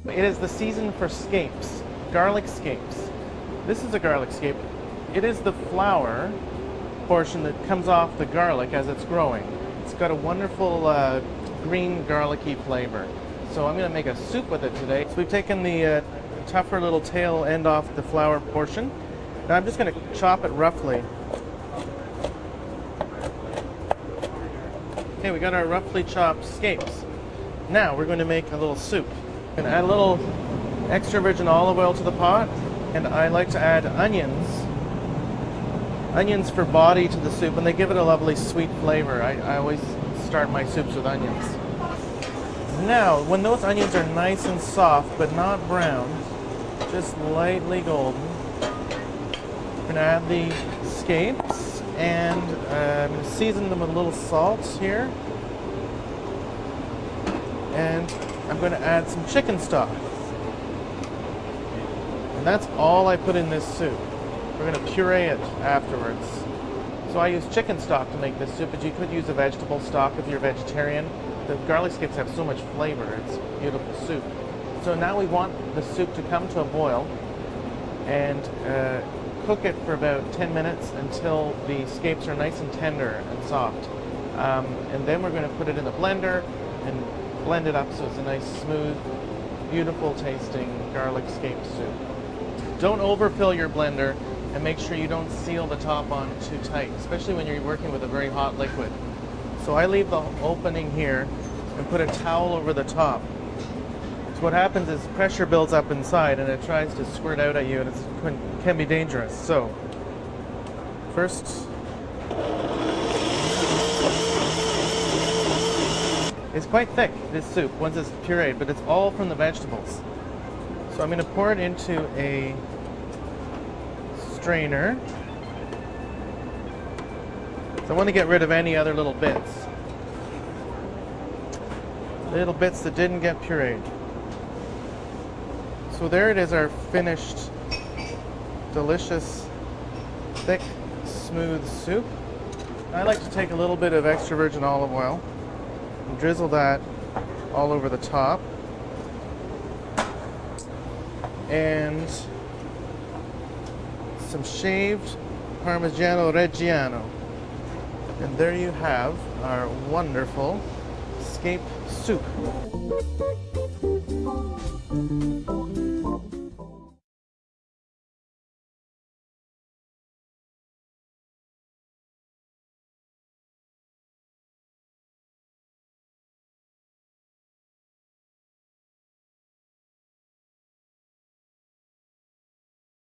It is the season for scapes, garlic scapes. This is a garlic scape. It is the flower portion that comes off the garlic as it's growing. It's got a wonderful green garlicky flavor. So I'm going to make a soup with it today. So we've taken the tougher little tail end off the flower portion. Now I'm just going to chop it roughly. Okay, we got our roughly chopped scapes. Now we're going to make a little soup. I'm going to add a little extra virgin olive oil to the pot, and I like to add onions. Onions for body to the soup, and they give it a lovely sweet flavor. I always start my soups with onions. Now, when those onions are nice and soft, but not brown, just lightly golden, we're going to add the scapes, and I'm going to season them with a little salt here. And I'm going to add some chicken stock. And that's all I put in this soup. We're going to puree it afterwards. So I use chicken stock to make this soup, but you could use a vegetable stock if you're vegetarian. The garlic scapes have so much flavor, it's beautiful soup. So now we want the soup to come to a boil and cook it for about 10 minutes until the scapes are nice and tender and soft. And then we're going to put it in the blender and blend it up so it's a nice, smooth, beautiful tasting garlic scape soup. Don't overfill your blender, and make sure you don't seal the top on too tight, especially when you're working with a very hot liquid. So I leave the opening here and put a towel over the top. So what happens is pressure builds up inside and it tries to squirt out at you, and it can be dangerous. So first, it's quite thick, this soup, once it's pureed, but it's all from the vegetables. So I'm going to pour it into a strainer. So I want to get rid of any other little bits. Little bits that didn't get pureed. So there it is, our finished, delicious, thick, smooth soup. I like to take a little bit of extra virgin olive oil and drizzle that all over the top. And some shaved Parmigiano Reggiano. And there you have our wonderful scape soup.